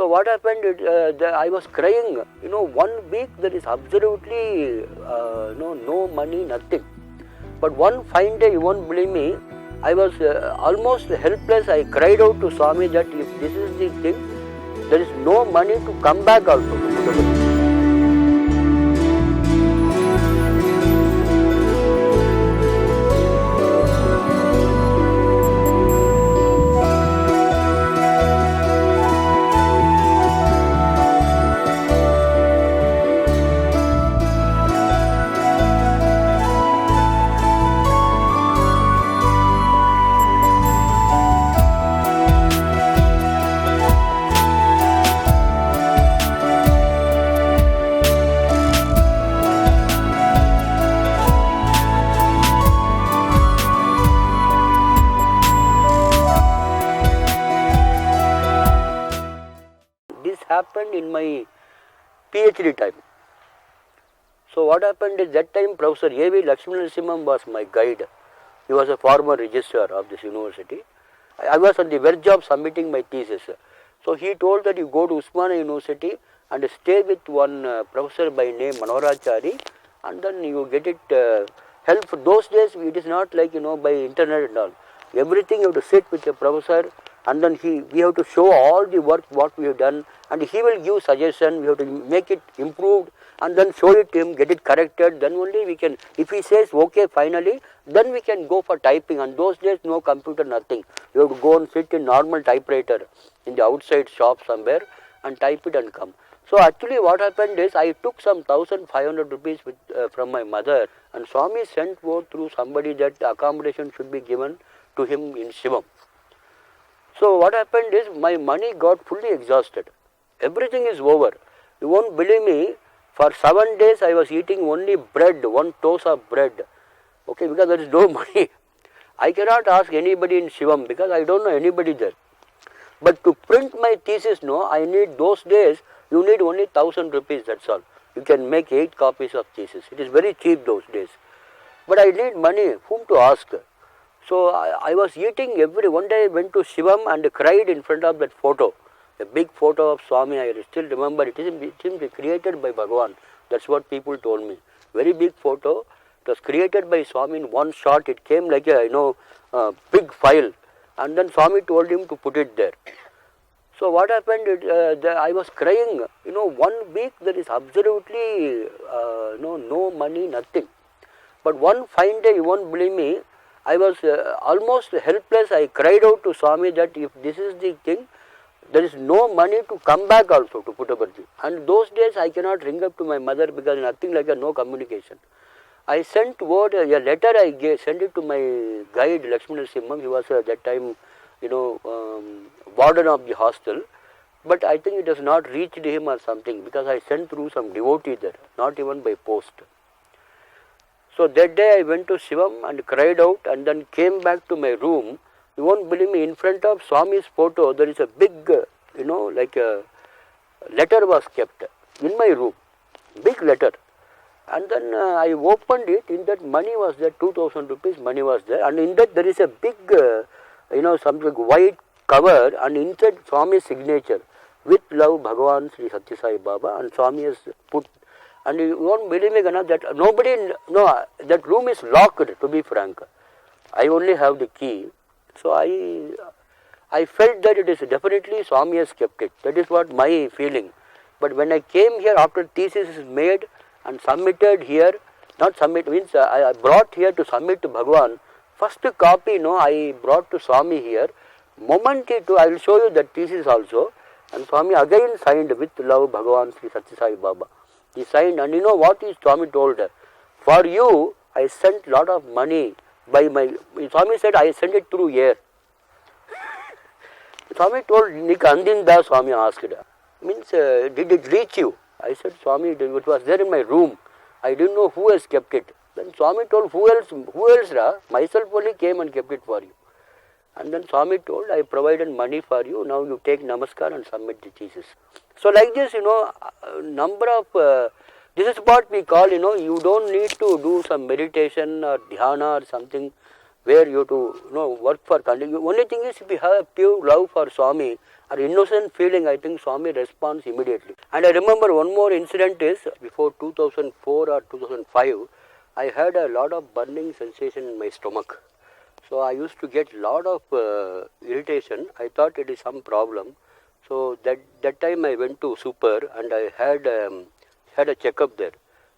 So what happened, I was crying, 1 week there is absolutely no money, nothing. But one fine day, you won't believe me, I was almost helpless. I cried out to Swami that if this is the thing, there is no money to come back also. This happened in my PhD time. So what happened is that time Professor A.V. Lakshminarasimham was my guide. He was a former registrar of this university. I was on the verge of submitting my thesis. So he told that you go to Usmania University and stay with one professor by name Manoharachari, and then you get it help. For those days it is not like by internet and all. Everything you have to sit with a professor, and then we have to show all the work what we have done, and he will give suggestion. We have to make it improved and then show it to him, get it corrected. Then only we can, if he says okay finally, then we can go for typing. And those days no computer, nothing. You have to go and sit in normal typewriter in the outside shop somewhere and type it and come. So actually what happened is I took some 1,500 rupees from my mother, and Swami sent word through somebody that accommodation should be given to him in Shivam. So what happened is my money got fully exhausted. Everything is over. You won't believe me, for 7 days I was eating only bread, one toast of bread. Okay, because there is no money. I cannot ask anybody in Shivam because I don't know anybody there. But to print my thesis, I need those days, you need only 1,000 rupees, that's all. You can make 8 copies of thesis. It is very cheap those days. But I need money, whom to ask? So I was eating one day I went to Shivam and cried in front of that photo. A big photo of Swami, I still remember, it is created by Bhagavan. That's what people told me. Very big photo. It was created by Swami in one shot. It came like a big file. And then Swami told him to put it there. So what happened, I was crying. 1 week there is absolutely no money, nothing. But one fine day, you won't believe me, I was almost helpless. I cried out to Swami that if this is the thing, there is no money to come back also to Puttaparthi. And those days I cannot ring up to my mother because nothing like no communication. I sent word, a letter I sent it to my guide Lakshminarasimham. He was at that time, warden of the hostel. But I think it has not reached him or something because I sent through some devotee there, not even by post. So that day I went to Shivam and cried out and then came back to my room. You won't believe me, in front of Swami's photo there is a big, like a letter was kept in my room, big letter. And then I opened it, in that money was there, 2,000 rupees money was there, and in that there is a big, something white cover, and inside Swami's signature, with love Bhagavan Sri Satya Sai Baba, and Swami has put. And you won't believe me, that that room is locked, to be frank. I only have the key. So I felt that it is definitely Swami has kept it. That is what my feeling. But when I came here after thesis is made and submitted here, not submit means I brought here to submit to Bhagavan. First copy, I brought to Swami here. Moment I will show you that thesis also. And Swami again signed with love Bhagavan Sri Satya Sai Baba. He signed, and you know what is Swami told? For you, I sent lot of money by my. Swami said, I sent it through air. Swami told, Nik Andinda, Swami asked. Means, did it reach you? I said, Swami, it was there in my room. I didn't know who has kept it. Then Swami told, who else, Ra? Myself only came and kept it for you. And then Swami told, I provided money for you, now you take namaskar and submit the thesis. So like this, number of, this is what we call, you don't need to do some meditation or dhyana or something. where you have to work for country. Only thing is, if you have a pure love for Swami or innocent feeling, I think Swami responds immediately. And I remember one more incident is before 2004 or 2005, I had a lot of burning sensation in my stomach. So I used to get lot of irritation. I thought it is some problem. So that time I went to Super and I had a checkup there.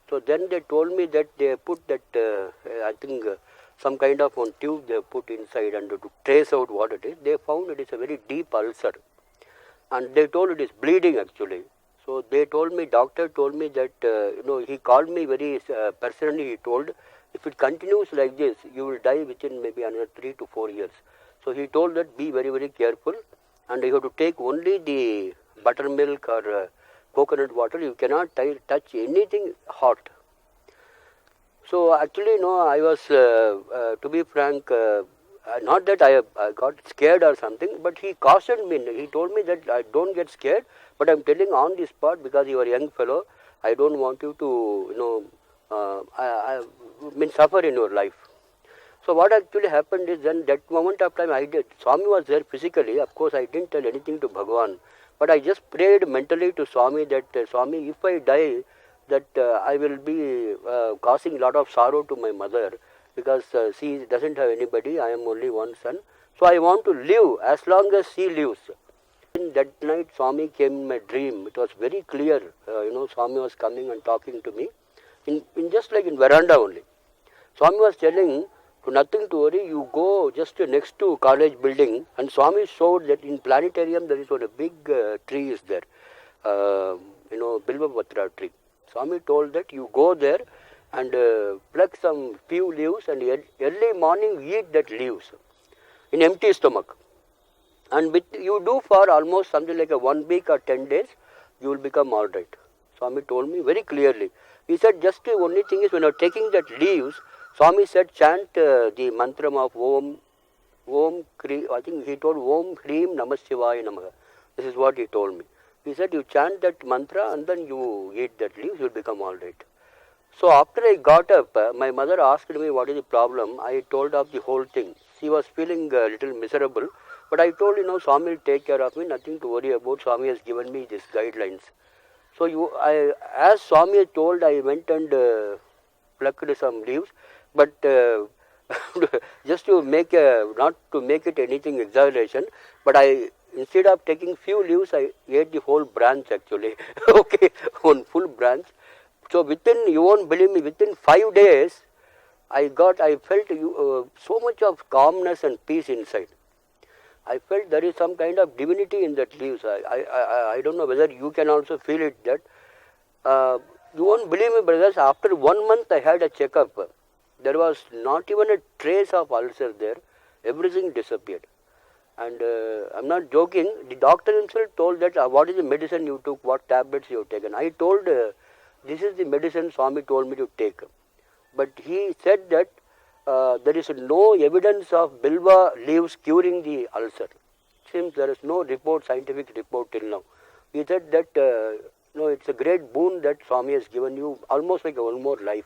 So then they told me that they put that I think some kind of one tube they put inside and to trace out what it is. They found it is a very deep ulcer, and they told it is bleeding actually. So they told me, doctor told me that he called me very personally. He told, if it continues like this, you will die within maybe another 3 to 4 years. So he told that be very, very careful, and you have to take only the buttermilk or coconut water. You cannot touch anything hot. So actually, no, I was, to be frank, not that I got scared or something, but he cautioned me. He told me that I don't get scared, but I'm telling on the spot because you are a young fellow. I don't want you to, suffer in your life. So what actually happened is then that moment of time Swami was there physically. Of course, I didn't tell anything to Bhagavan, but I just prayed mentally to Swami that Swami, if I die, that I will be causing a lot of sorrow to my mother because she doesn't have anybody. I am only one son. So I want to live as long as she lives. In that night, Swami came in my dream. It was very clear. Swami was coming and talking to me in just like in veranda only. Swami was telling, nothing to worry, you go just next to college building, and Swami showed that in planetarium there is one a big tree is there, Bilvapatra tree. Swami told that you go there and pluck some few leaves and early morning eat that leaves in empty stomach. And you do for almost something like a 1 week or 10 days, you will become all right. Swami told me very clearly. He said just the only thing is when you are taking that leaves, Swami said chant the mantra of Om Kri, I think he told Om Hrim Namah Shivaya Namaha. This is what he told me. He said you chant that mantra and then you eat that leaves, you will become all right. So after I got up, my mother asked me what is the problem. I told her the whole thing. She was feeling a little miserable, but I told Swami will take care of me, nothing to worry about. Swami has given me these guidelines. So as Swami told, I went and plucked some leaves, but just to not to make it anything exaggeration, but instead of taking few leaves, I ate the whole branch actually. Okay, one full branch. So you won't believe me, within 5 days, I felt so much of calmness and peace inside. I felt there is some kind of divinity in that leaves. I don't know whether you can also feel it that. You won't believe me, brothers, after 1 month I had a checkup. There was not even a trace of ulcer there. Everything disappeared. And I'm not joking. The doctor himself told that what is the medicine you took, what tablets you have taken. I told this is the medicine Swami told me to take. But he said that there is no evidence of bilva leaves curing the ulcer. Seems there is no scientific report till now. He said that it's a great boon that Swami has given you, almost like one more life.